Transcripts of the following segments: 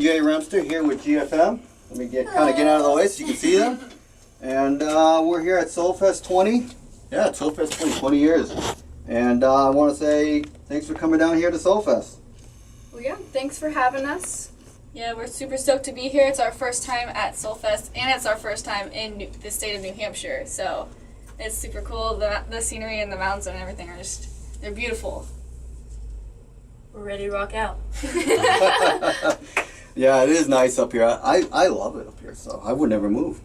DJ Remster here with GFM. Let me get out of the way so you can see them. And we're here at Soulfest 20. Yeah, it's Soulfest 20 years. And I want to say thanks for coming down here to Soulfest. Well, yeah, thanks for having us. Yeah, we're super stoked to be here. It's our first time at Soulfest, and it's our first time in the state of New Hampshire. So it's super cool. The scenery and the mountains and everything are just, they're beautiful. We're ready to rock out. Yeah, it is nice up here. I love it up here, so I would never move.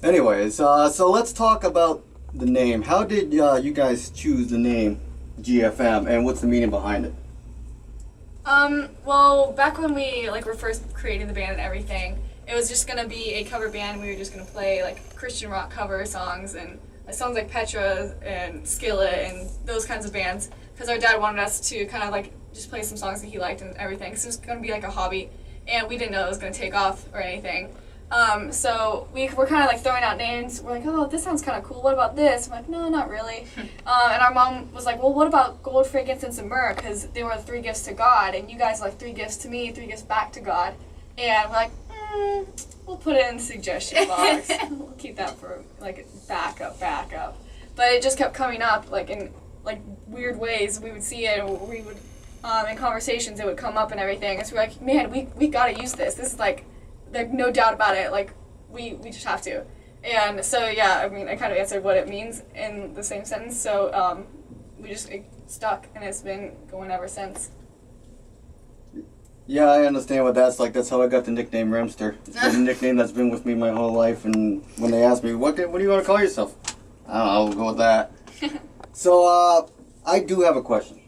Anyways, so let's talk about the name. How did you guys choose the name GFM, and what's the meaning behind it? Well, back when we were first creating the band and everything, it was just gonna be a cover band. We were just gonna play Christian rock cover songs and songs like Petra and Skillet and those kinds of bands, because our dad wanted us to kind of just play some songs that he liked and everything. So it was gonna be a hobby, and we didn't know it was gonna take off or anything. So we were kind of throwing out names. We're like, oh, this sounds kind of cool. What about this? I'm like, no, not really. And our mom was like, well, what about gold, frankincense, and myrrh? Because they were 3 gifts to God, and you guys are 3 gifts to me, 3 gifts back to God. And we're like, we'll put it in the suggestion box. We'll keep that for backup. But it just kept coming up in weird ways. We would see it, or we would in conversations it would come up and everything. And so we're like, man, we gotta use this. This is there's no doubt about it. We just have to. And so, yeah, I mean, I kind of answered what it means in the same sentence. So we just stuck, and it's been going ever since. Yeah, I understand what that's like. That's how I got the nickname Remster. It's been a nickname that's been with me my whole life. And when they ask me, what do you want to call yourself? I don't know, I'll go with that. So, I do have a question.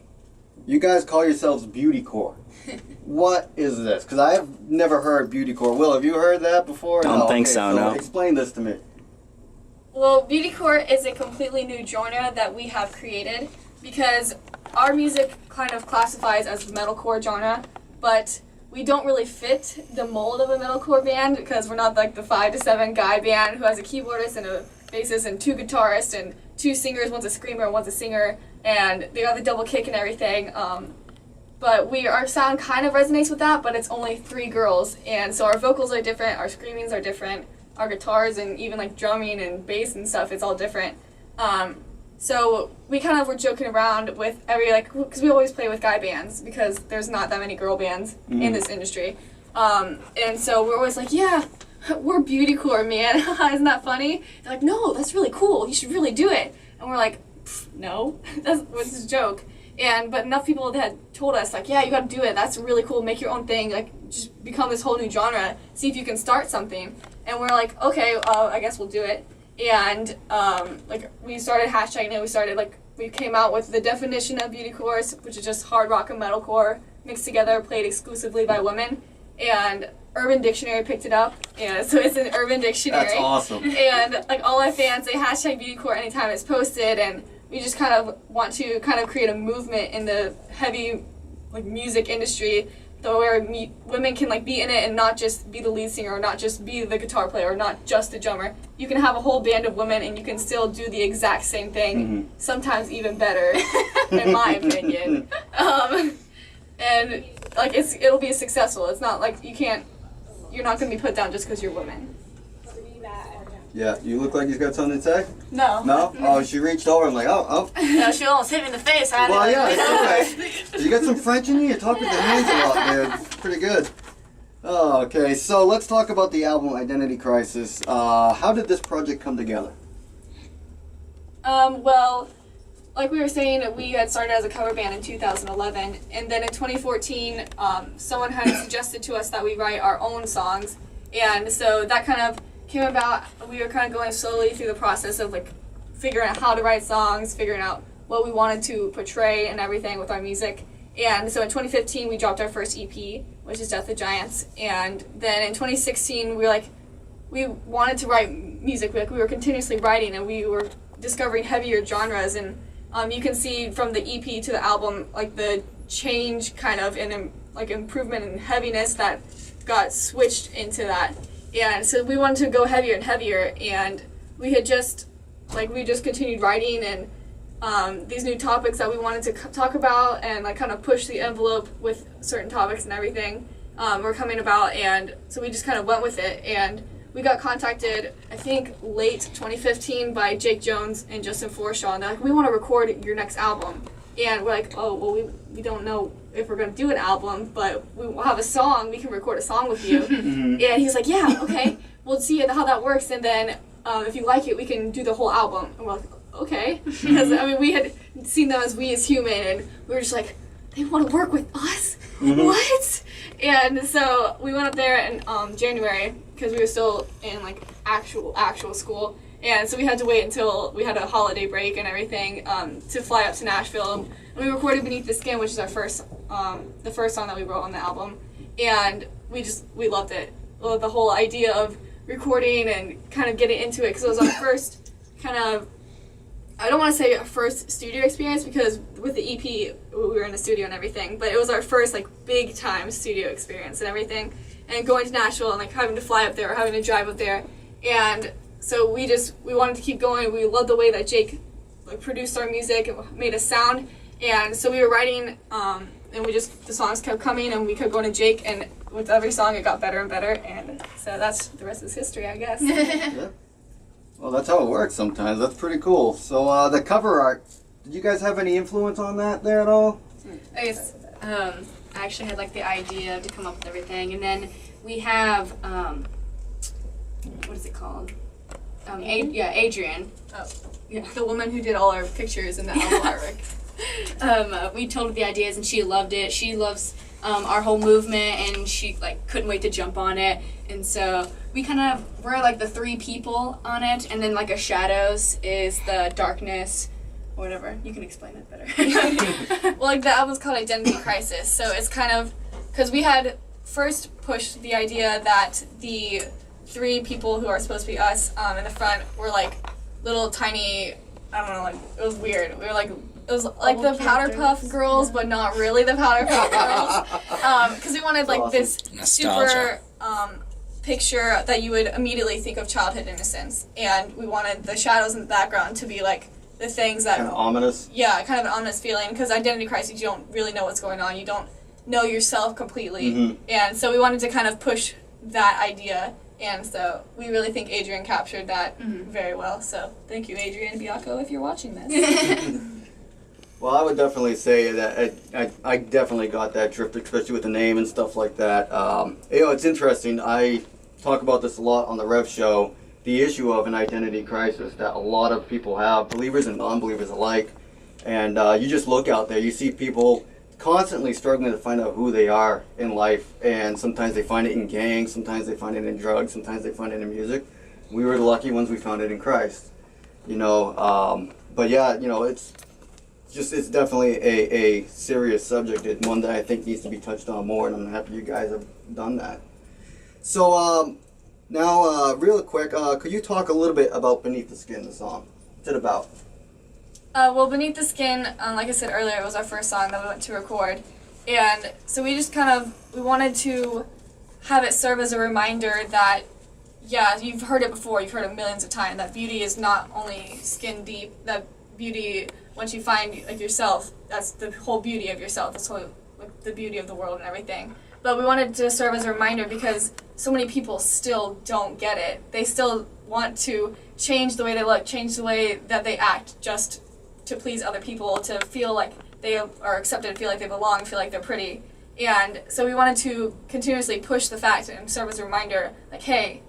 You guys call yourselves beautycore. What is this? Because I have never heard beautycore. Will, have you heard that before? Don't think so, no. Explain this to me. Well, beautycore is a completely new genre that we have created, because our music kind of classifies as the metalcore genre, but we don't really fit the mold of a metalcore band, because we're not the 5 to 7 guy band who has a keyboardist and a bassist and 2 guitarists and 2 singers, one's a screamer, one's a singer, and they got the double kick and everything. But our sound kind of resonates with that, but it's only 3 girls, and so our vocals are different, our screamings are different, our guitars and even drumming and bass and stuff, it's all different. So we kind of were joking around with because we always play with guy bands, because there's not that many girl bands in this industry. And so we're always yeah, we're beautycore, man. Isn't that funny? They're like, no, that's really cool. You should really do it. And we're like, no, that's a joke. But enough people had told us, yeah, you gotta do it. That's really cool. Make your own thing. Just become this whole new genre. See if you can start something. And we're like, okay, I guess we'll do it. And we started hashtagging it. We started we came out with the definition of beautycore, which is just hard rock and metalcore mixed together, played exclusively by women. And Urban Dictionary picked it up. Yeah, so it's an Urban Dictionary. That's awesome. And all our fans, they hashtag beautycore anytime it's posted, and we just kind of want to create a movement in the heavy music industry, where women can be in it and not just be the lead singer, or not just be the guitar player, or not just the drummer. You can have a whole band of women and you can still do the exact same thing, sometimes even better, in my opinion. And it'll be successful. It's not you're not going to be put down just because you're women. Yeah, you look like he's got something to say? No. No? Oh, she reached over and oh. No, she almost hit me in the face. Well, yeah, it's okay. You got some French in you? You talk with your hands a lot, man. It's pretty good. Oh, okay, so let's talk about the album Identity Crisis. How did this project come together? Well, like we were saying, we had started as a cover band in 2011, and then in 2014, someone had suggested to us that we write our own songs, and so that kind of came about. We were kind of going slowly through the process of figuring out how to write songs, figuring out what we wanted to portray and everything with our music. And so in 2015 we dropped our first EP, which is Death of Giants. And then in 2016 we wanted to write music. We were continuously writing, and we were discovering heavier genres. And you can see from the EP to the album the change kind of in improvement in heaviness that got switched into that. And so we wanted to go heavier and heavier, and we had just continued writing, and these new topics that we wanted to talk about, and kind of push the envelope with certain topics and everything. were coming about, and so we just kind of went with it. And we got contacted, I think, late 2015 by Jake Jones and Justin Forshaw, and they're like, we want to record your next album. And we're like, oh, well, we don't know if we're going to do an album, but we'll have a song. We can record a song with you. And he's like, yeah, okay. We'll see how that works, and then if you like it, we can do the whole album. And we're like, okay. Because, I mean, we had seen them as We As Human, and we were just like, they want to work with us? What? And so we went up there in January, because we were still in, like, actual school. And so we had to wait until we had a holiday break and everything to fly up to Nashville. And we recorded Beneath the Skin, which is our the first song that we wrote on the album. And we loved it. The whole idea of recording and kind of getting into it, because it was our first kind of, I don't want to say our first studio experience, because with the EP we were in the studio and everything, but it was our first like big time studio experience and everything. And going to Nashville and like having to fly up there or having to drive up there. And so we wanted to keep going. We loved the way that Jake like produced our music and made us sound. And so we were writing, and the songs kept coming, and we kept going to Jake, and with every song it got better and better, and so that's the rest is history, I guess. Yeah. Well, that's how it works sometimes. That's pretty cool. So the cover art, did you guys have any influence on that there at all? I guess I actually had like the idea to come up with everything, and then we have what is it called? Adrian. Oh, yeah, the woman who did all our pictures and the album artwork. We told her the ideas, and she loved it. She loves our whole movement, and she like couldn't wait to jump on it. And so we're like the three people on it, and then like a shadows is the darkness, or whatever. You can explain that better. Well, like the album's called Identity Crisis, so it's kind of because we had first pushed the idea that the three people who are supposed to be us in the front were like little tiny, I don't know, like it was weird. We were like, it was like the Powderpuff Girls, but not really the Powderpuff Girls, because we wanted like this super picture that you would immediately think of childhood innocence, and we wanted the shadows in the background to be like the things that kind of ominous. Yeah, kind of an ominous feeling, because identity crisis, you don't really know what's going on. You don't know yourself completely, and so we wanted to kind of push that idea. And so we really think Adrian captured that very well. So thank you, Adrian Biacco, if you're watching this. Well, I would definitely say that I definitely got that drift, especially with the name and stuff like that. It's interesting. I talk about this a lot on the Rev Show, the issue of an identity crisis that a lot of people have, believers and non-believers alike. And you just look out there, you see people constantly struggling to find out who they are in life, and sometimes they find it in gangs, sometimes they find it in drugs, sometimes they find it in music. We were the lucky ones, we found it in Christ, but yeah, it's definitely a serious subject, and one that I think needs to be touched on more, and I'm happy you guys have done that. So now real quick, could you talk a little bit about Beneath the Skin, the song? What's it about? Well, Beneath the Skin, like I said earlier, it was our first song that we went to record. And so we just we wanted to have it serve as a reminder that, yeah, you've heard it before, you've heard it millions of times, that beauty is not only skin deep, that beauty, once you find like yourself, that's the whole beauty of yourself, that's whole, like, the beauty of the world and everything. But we wanted to serve as a reminder because so many people still don't get it. They still want to change the way they look, change the way that they act, just to please other people, to feel like they are accepted, feel like they belong, feel like they're pretty. And so we wanted to continuously push the fact and serve as a reminder, like, hey,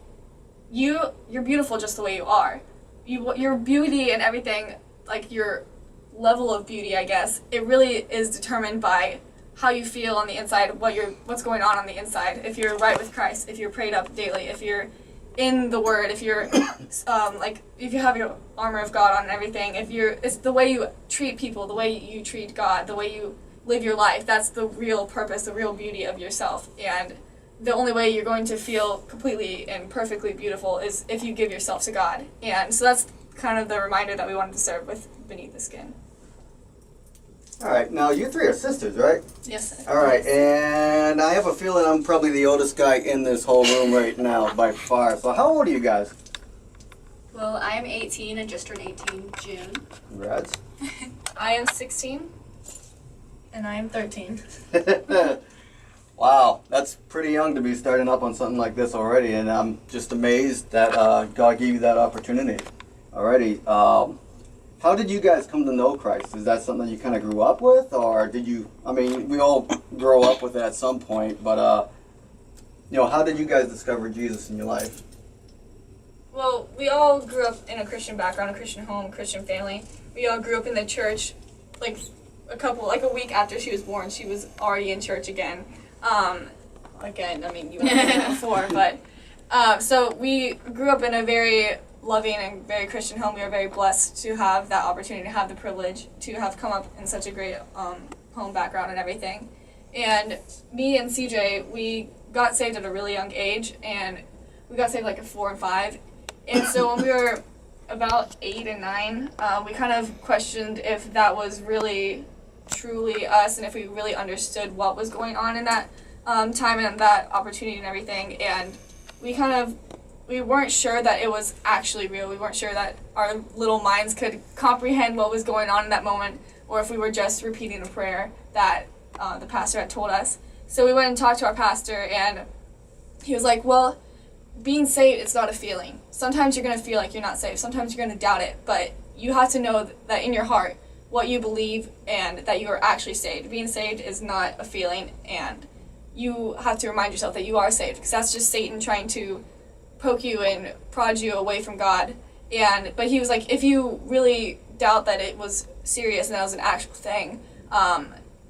you're beautiful just the way you are. Your beauty and everything, like your level of beauty, I guess, it really is determined by how you feel on the inside, what's going on the inside. If you're right with Christ, if you're prayed up daily, if you're in the Word, if you're if you have your armor of God on and everything, it's the way you treat people, the way you treat God, the way you live your life. That's the real purpose, the real beauty of yourself. And the only way you're going to feel completely and perfectly beautiful is if you give yourself to God. And so that's kind of the reminder that we wanted to serve with Beneath the Skin. All right, now you three are sisters, right? Yes. All right, and I have a feeling I'm probably the oldest guy in this whole room right now by far. So how old are you guys? Well, I am 18 and just turned 18 June. Congrats. I am 16. And I am 13. Wow, that's pretty young to be starting up on something like this already, and I'm just amazed that God gave you that opportunity already. How did you guys come to know Christ? Is that something that you kind of grew up with, or did you, I mean, we all grow up with it at some point, but, you know, how did you guys discover Jesus in your life? Well, we all grew up in a Christian background, a Christian home, Christian family. We all grew up in the church, like a week after she was born, she was already in church again. Again, I mean, you were there before, but, so we grew up in a very loving and very Christian home. We are very blessed to have that opportunity, to have the privilege to have come up in such a great home background and everything. And me and CJ, we got saved at a really young age, and we got saved like at 4 and 5. And so when we were about 8 and 9, we kind of questioned if that was really truly us and if we really understood what was going on in that time and that opportunity and everything. And we weren't sure that it was actually real. We weren't sure that our little minds could comprehend what was going on in that moment, or if we were just repeating a prayer that the pastor had told us. So we went and talked to our pastor, and he was like, well, being saved, it's not a feeling. Sometimes you're going to feel like you're not saved. Sometimes you're going to doubt it. But you have to know that in your heart, what you believe and that you are actually saved. Being saved is not a feeling, and you have to remind yourself that you are saved, because that's just Satan trying to poke you and prod you away from God. But he was like, if you really doubt that it was serious and that was an actual thing,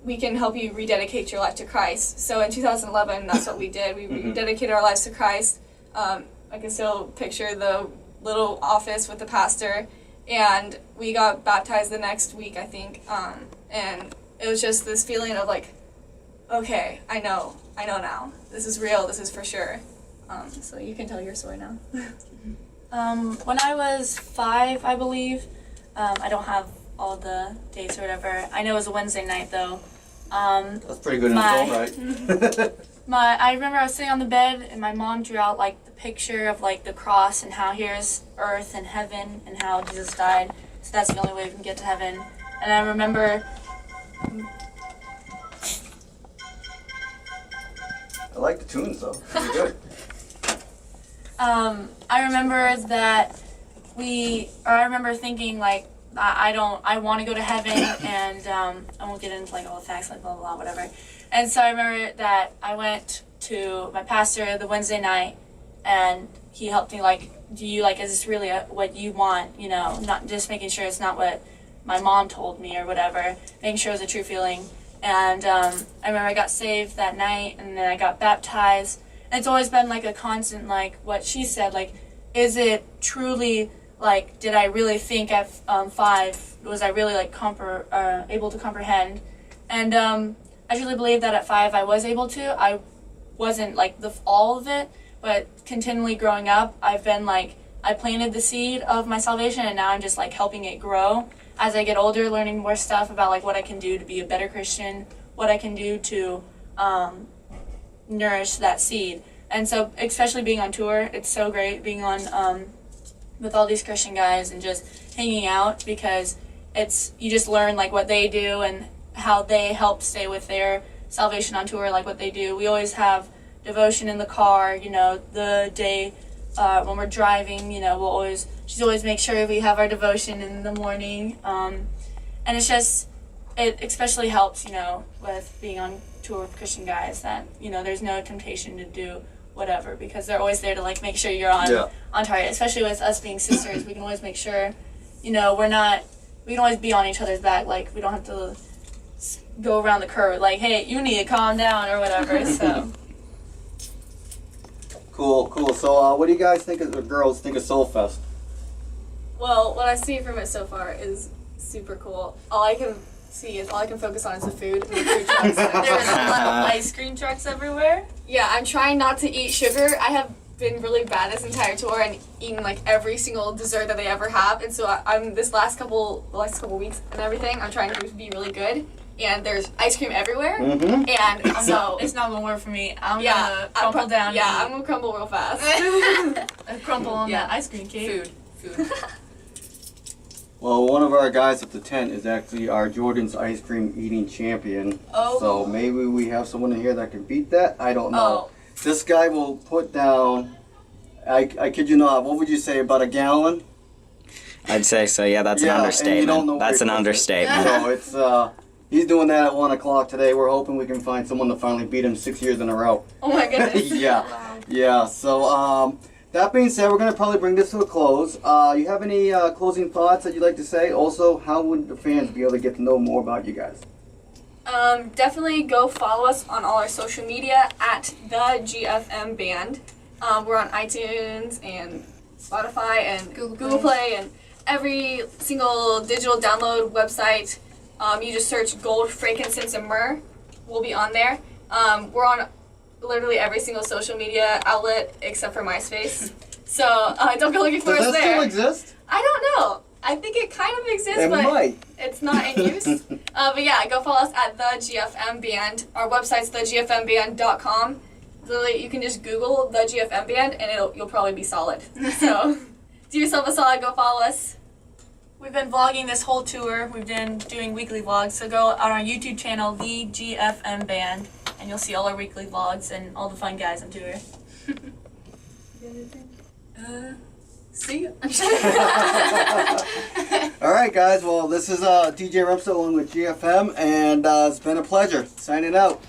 we can help you rededicate your life to Christ. So in 2011, that's what we did. We rededicated our lives to Christ. I can still picture the little office with the pastor, and we got baptized the next week, I think. And it was just this feeling of like, okay, I know now. This is real. This is for sure. So you can tell your story now. When I was 5, I believe, I don't have all the dates or whatever. I know it was a Wednesday night though. That's pretty good in its own right. I remember I was sitting on the bed and my mom drew out like the picture of like the cross and how here's earth and heaven and how Jesus died. So that's the only way we can get to heaven. And I remember. I like the tunes though. Pretty good. I remember that I remember thinking like, I want to go to heaven, and I won't get into like all the facts, like blah, blah, blah, whatever. And so I remember that I went to my pastor the Wednesday night, and he helped me like, is this really what you want? You know, not just making sure it's not what my mom told me or whatever, making sure it was a true feeling. And I remember I got saved that night, and then I got baptized. And it's always been like a constant, like what she said, like, is it truly, like, did I really think at 5, was I really like able to comprehend? And I truly believe that at 5 I was able to. I wasn't like all of it, but continually growing up, I've been like, I planted the seed of my salvation, and now I'm just like helping it grow. As I get older, learning more stuff about like what I can do to be a better Christian, what I can do to nourish that seed. And so, especially being on tour, it's so great being on with all these Christian guys and just hanging out, because you just learn like what they do and how they help stay with their salvation on tour, like what they do. We always have devotion in the car, you know, the day when we're driving, you know, she's always make sure we have our devotion in the morning. And it's just, it especially helps, you know, with being on tour with Christian guys, that, you know, there's no temptation to do whatever, because they're always there to like make sure you're on target. Especially with us being sisters, we can always make sure, you know, we can always be on each other's back. Like, we don't have to go around the curve like, hey, you need to calm down or whatever. So Cool. So what do you guys think of, the girls think of Soulfest? Well, what I see from it so far is super cool. All I can focus on is the food and the food trucks. there's ice cream trucks everywhere. Yeah, I'm trying not to eat sugar. I have been really bad this entire tour and eaten like every single dessert that they ever have, and so I'm the last couple weeks and everything, I'm trying to be really good. And there's ice cream everywhere, and so it's not gonna work for me. I'm gonna crumple down. Yeah, I'm gonna crumble real fast. Crumple on that ice cream cake. Food. Well, one of our guys at the tent is actually our Jordan's ice cream eating champion. Oh. So maybe we have someone in here that can beat that. I don't know. Oh. This guy will put down, I kid you not, what would you say, about a gallon? I'd say so. Yeah, that's Yeah, an and you don't know understatement. where That's he an puts it. understatement. So it's he's doing that at 1 o'clock today. We're hoping we can find someone to finally beat him 6 years in a row. Oh my goodness. Yeah. Wow. Yeah. So that being said, we're gonna probably bring this to a close. You have any closing thoughts that you'd like to say? Also, how would the fans be able to get to know more about you guys? Definitely go follow us on all our social media at the GFM Band. We're on iTunes and Spotify and Google Play and every single digital download website. You just search Gold, Frankincense, and Myrrh. We'll be on there. We're on literally every single social media outlet except for MySpace. So don't go looking for Does us that there. still exist? I don't know. I think it kind of exists, It but might. it's not in use. But yeah, go follow us at the GFM Band. Our website's thegfmband.com. Literally, you can just Google the GFM Band and you'll probably be solid. So do yourself a solid. Go follow us. We've been vlogging this whole tour. We've been doing weekly vlogs. So go on our YouTube channel, The GFM Band, and you'll see all our weekly vlogs and all the fun guys on tour. See you. All right, guys. Well, this is DJ Remso along with GFM, and it's been a pleasure. Signing out.